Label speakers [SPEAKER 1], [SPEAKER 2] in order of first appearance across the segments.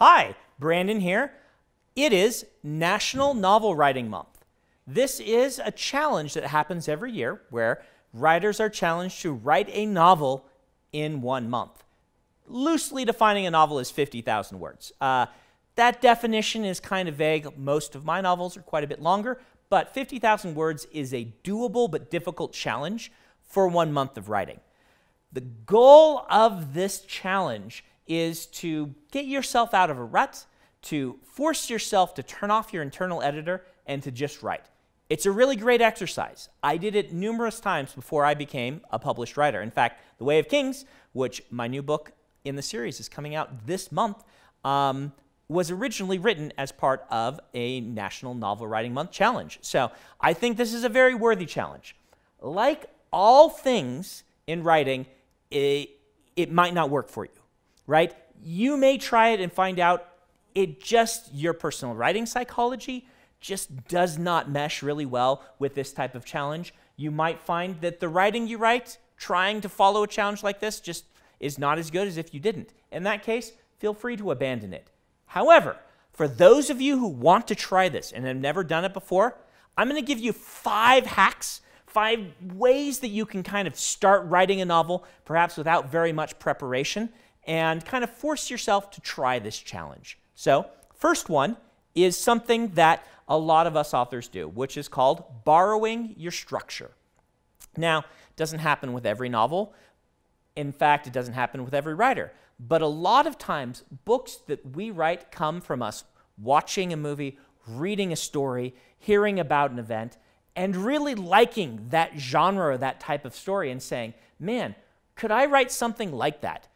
[SPEAKER 1] Hi, Brandon here. It is National Novel Writing Month. This is a challenge that happens every year where writers are challenged to write a novel in 1 month. Loosely defining a novel is 50,000 words. That definition is kind of vague. Most of my novels are quite a bit longer, but 50,000 words is a doable but difficult challenge for 1 month of writing. The goal of this challenge is to get yourself out of a rut, to force yourself to turn off your internal editor and to just write. It's a really great exercise. I did it numerous times before I became a published writer. In fact, The Way of Kings, which my new book in the series is coming out this month, was originally written as part of a National Novel Writing Month challenge. So I think this is a very worthy challenge. Like all things in writing, it might not work for you, right? You may try it and find out your personal writing psychology just does not mesh really well with this type of challenge. You might find that the writing you write trying to follow a challenge like this just is not as good as if you didn't. In that case, feel free to abandon it. However, for those of you who want to try this and have never done it before, I'm going to give you 5 hacks, 5 ways that you can kind of start writing a novel, perhaps without very much preparation, and kind of force yourself to try this challenge. So, first one is something that a lot of us authors do, which is called borrowing your structure. Now, it doesn't happen with every novel. In fact, it doesn't happen with every writer. But a lot of times, books that we write come from us watching a movie, reading a story, hearing about an event, and really liking that genre or that type of story and saying, man, could I write something like that?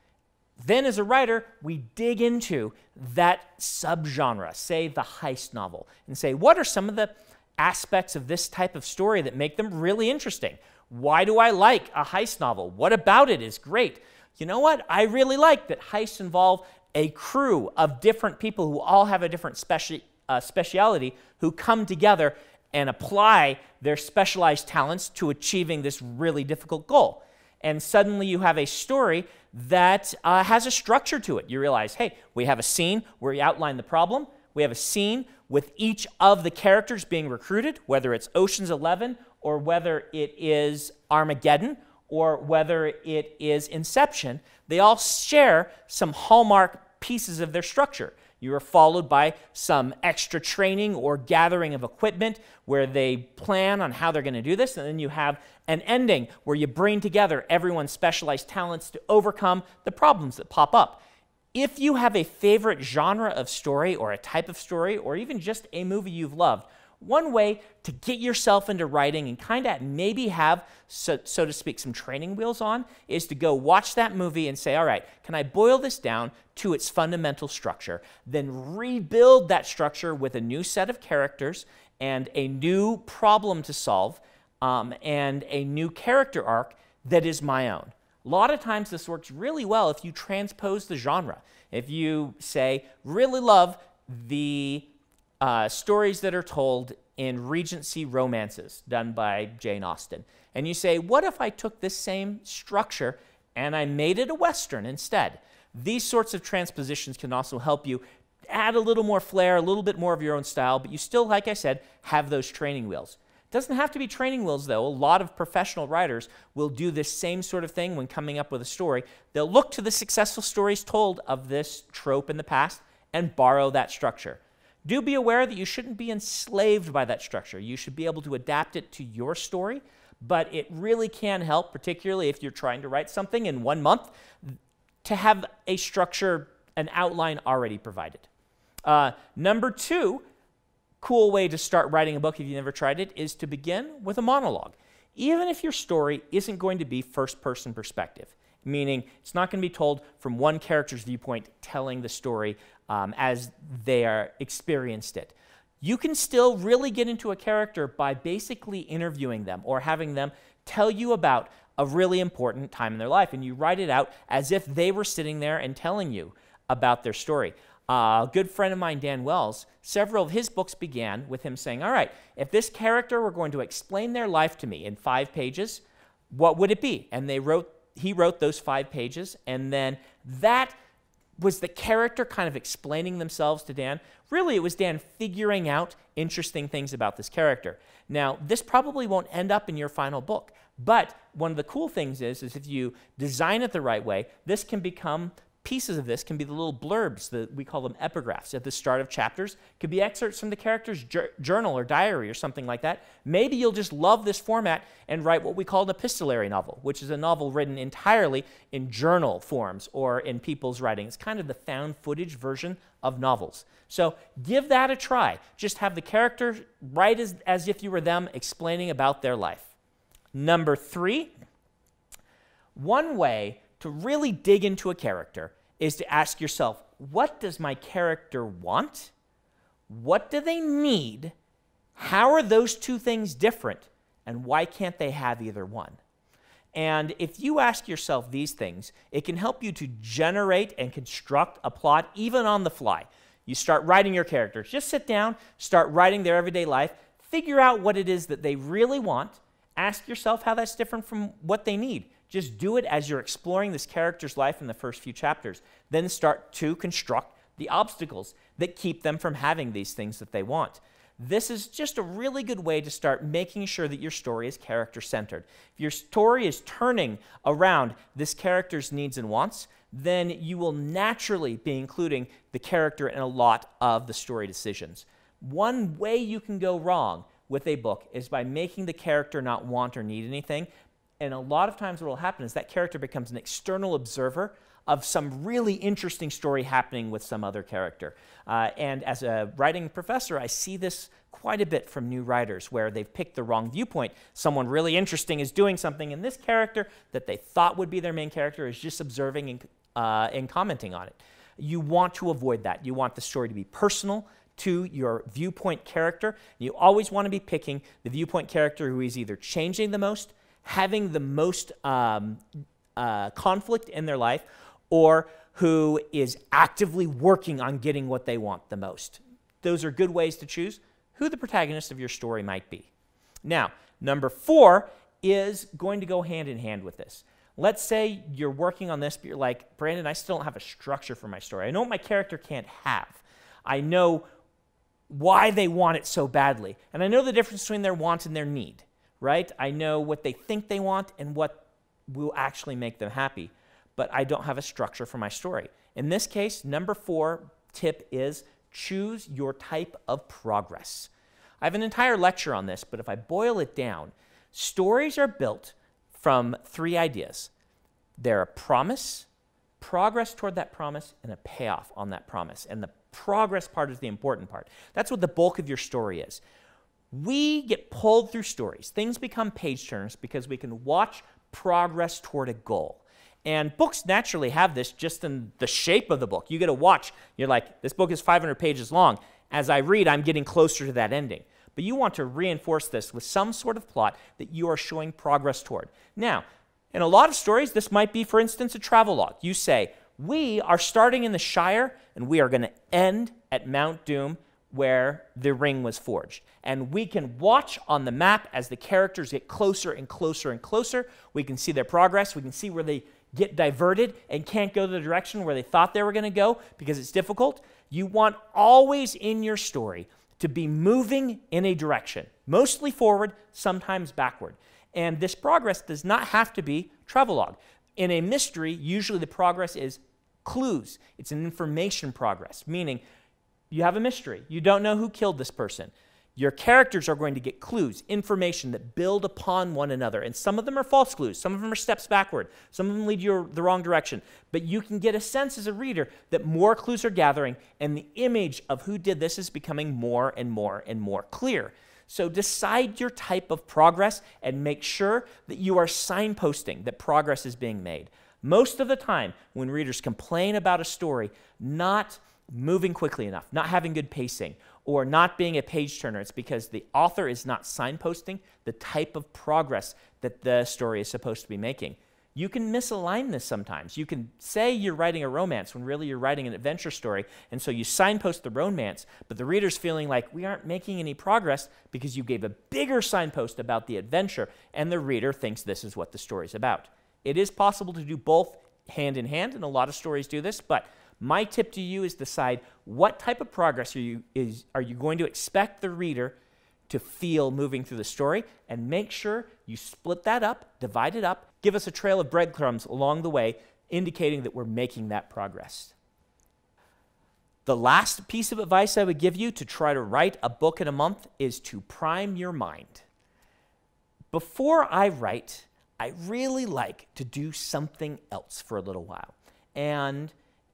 [SPEAKER 1] Then as a writer, we dig into that subgenre, say the heist novel, and say, what are some of the aspects of this type of story that make them really interesting? Why do I like a heist novel? What about it is great? You know what? I really like that heists involve a crew of different people who all have a different speciality who come together and apply their specialized talents to achieving this really difficult goal. And suddenly you have a story that has a structure to it. You realize, hey, we have a scene where we outline the problem. We have a scene with each of the characters being recruited, whether it's Ocean's 11 or whether it is Armageddon or whether it is Inception. They all share some hallmark pieces of their structure. You are followed by some extra training or gathering of equipment where they plan on how they're going to do this, and then you have an ending where you bring together everyone's specialized talents to overcome the problems that pop up. If you have a favorite genre of story or a type of story or even just a movie you've loved, one way to get yourself into writing and kind of maybe have, so to speak, some training wheels on is to go watch that movie and say, all right, can I boil this down to its fundamental structure, then rebuild that structure with a new set of characters and a new problem to solve and a new character arc that is my own. A lot of times this works really well if you transpose the genre. If you say, really love the stories that are told in Regency romances done by Jane Austen. And you say, what if I took this same structure and I made it a Western instead? These sorts of transpositions can also help you add a little more flair, a little bit more of your own style, but you still, like I said, have those training wheels. It doesn't have to be training wheels, though. A lot of professional writers will do this same sort of thing when coming up with a story. They'll look to the successful stories told of this trope in the past and borrow that structure. Do be aware that you shouldn't be enslaved by that structure. You should be able to adapt it to your story, but it really can help, particularly if you're trying to write something in 1 month, to have a structure, an outline already provided. Number 2, cool way to start writing a book if you've never tried it is to begin with a monologue. Even if your story isn't going to be first-person perspective, meaning it's not going to be told from one character's viewpoint telling the story as they are experienced it. You can still really get into a character by basically interviewing them or having them tell you about a really important time in their life, and you write it out as if they were sitting there and telling you about their story. A good friend of mine, Dan Wells, several of his books began with him saying, all right, if this character were going to explain their life to me in 5 pages, what would it be? And he wrote those 5 pages, and then that Was the character kind of explaining themselves to Dan? Really, it was Dan figuring out interesting things about this character. Now, this probably won't end up in your final book, but one of the cool things is if you design it the right way, this can become, pieces of this can be the little blurbs, we call them epigraphs, at the start of chapters. Could be excerpts from the character's journal or diary or something like that. Maybe you'll just love this format and write what we call an epistolary novel, which is a novel written entirely in journal forms or in people's writing. It's kind of the found footage version of novels. So give that a try. Just have the character write as if you were them explaining about their life. Number 3, one way to really dig into a character is to ask yourself, what does my character want? What do they need? How are those two things different? And why can't they have either one? And if you ask yourself these things, it can help you to generate and construct a plot even on the fly. You start writing your characters. Just sit down, start writing their everyday life, figure out what it is that they really want, ask yourself how that's different from what they need. Just do it as you're exploring this character's life in the first few chapters. Then start to construct the obstacles that keep them from having these things that they want. This is just a really good way to start making sure that your story is character-centered. If your story is turning around this character's needs and wants, then you will naturally be including the character in a lot of the story decisions. One way you can go wrong with a book is by making the character not want or need anything. And a lot of times what will happen is that character becomes an external observer of some really interesting story happening with some other character. And as a writing professor, I see this quite a bit from new writers where they've picked the wrong viewpoint. Someone really interesting is doing something, and this character that they thought would be their main character is just observing and commenting on it. You want to avoid that. You want the story to be personal to your viewpoint character. You always want to be picking the viewpoint character who is either changing the most, having the most conflict in their life, or who is actively working on getting what they want the most. Those are good ways to choose who the protagonist of your story might be. Now, number 4 is going to go hand in hand with this. Let's say you're working on this, but you're like, Brandon, I still don't have a structure for my story. I know what my character can't have. I know why they want it so badly, and I know the difference between their want and their need. Right? I know what they think they want and what will actually make them happy, but I don't have a structure for my story. In this case, number 4 tip is choose your type of progress. I have an entire lecture on this, but if I boil it down, stories are built from 3 ideas. They're a promise, progress toward that promise, and a payoff on that promise. And the progress part is the important part. That's what the bulk of your story is. We get pulled through stories. Things become page turners because we can watch progress toward a goal. And books naturally have this just in the shape of the book. You get to watch. You're like, this book is 500 pages long. As I read, I'm getting closer to that ending. But you want to reinforce this with some sort of plot that you are showing progress toward. Now, in a lot of stories, this might be, for instance, a travelogue. You say, we are starting in the Shire, and we are going to end at Mount Doom, where the ring was forged. And we can watch on the map as the characters get closer and closer and closer. We can see their progress. We can see where they get diverted and can't go the direction where they thought they were going to go because it's difficult. You want always in your story to be moving in a direction, mostly forward, sometimes backward. And this progress does not have to be travelogue. In a mystery, usually the progress is clues. It's an information progress, meaning you have a mystery. You don't know who killed this person. Your characters are going to get clues, information that build upon one another. And some of them are false clues. Some of them are steps backward. Some of them lead you the wrong direction. But you can get a sense as a reader that more clues are gathering, and the image of who did this is becoming more and more and more clear. So decide your type of progress and make sure that you are signposting that progress is being made. Most of the time, when readers complain about a story not moving quickly enough, not having good pacing, or not being a page turner, it's because the author is not signposting the type of progress that the story is supposed to be making. You can misalign this sometimes. You can say you're writing a romance when really you're writing an adventure story, and so you signpost the romance, but the reader's feeling like we aren't making any progress because you gave a bigger signpost about the adventure, and the reader thinks this is what the story's about. It is possible to do both hand in hand, and a lot of stories do this, but My tip to you is decide what type of progress are you going to expect the reader to feel moving through the story, and make sure you split that up, divide it up, give us a trail of breadcrumbs along the way, indicating that we're making that progress. The last piece of advice I would give you to try to write a book in a month is to prime your mind. Before I write, I really like to do something else for a little while. And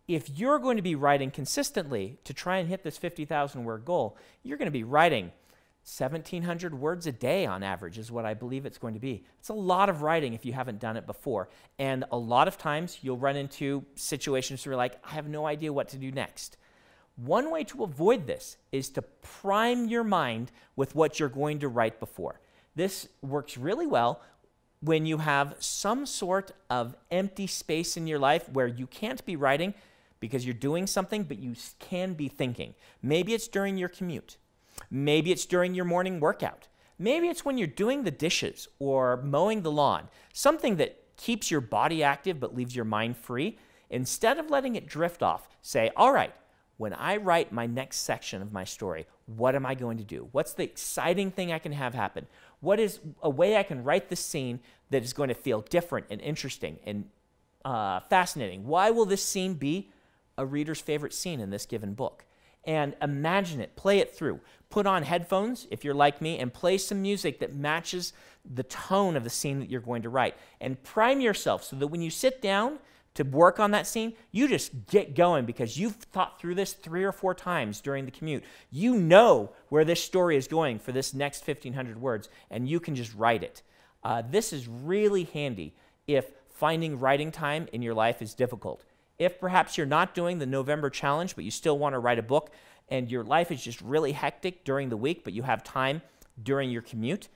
[SPEAKER 1] if you're going to be writing consistently to try and hit this 50,000 word goal, you're going to be writing 1,700 words a day on average is what I believe it's going to be. It's a lot of writing if you haven't done it before. And a lot of times you'll run into situations where you're like, I have no idea what to do next. One way to avoid this is to prime your mind with what you're going to write before. This works really well when you have some sort of empty space in your life where you can't be writing because you're doing something, but you can be thinking. Maybe it's during your commute. Maybe it's during your morning workout. Maybe it's when you're doing the dishes or mowing the lawn, something that keeps your body active but leaves your mind free. Instead of letting it drift off, say, all right, when I write my next section of my story, what am I going to do? What's the exciting thing I can have happen? What is a way I can write this scene that is going to feel different and interesting and fascinating? Why will this scene be a reader's favorite scene in this given book? And imagine it, play it through. Put on headphones, if you're like me, and play some music that matches the tone of the scene that you're going to write. And prime yourself so that when you sit down to work on that scene, you just get going because you've thought through this 3 or 4 times during the commute. You know where this story is going for this next 1,500 words, and you can just write it. This is really handy if finding writing time in your life is difficult. If perhaps you're not doing the November challenge, but you still want to write a book, and your life is just really hectic during the week, but you have time during your commute,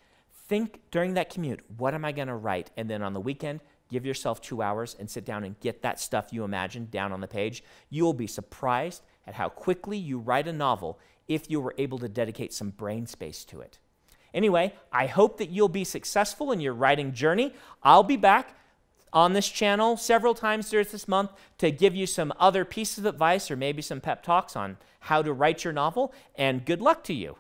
[SPEAKER 1] think during that commute, what am I going to write? And then on the weekend, give yourself 2 hours and sit down and get that stuff you imagined down on the page. You will be surprised at how quickly you write a novel if you were able to dedicate some brain space to it. Anyway, I hope that you'll be successful in your writing journey. I'll be back on this channel several times during this month to give you some other pieces of advice or maybe some pep talks on how to write your novel, and good luck to you.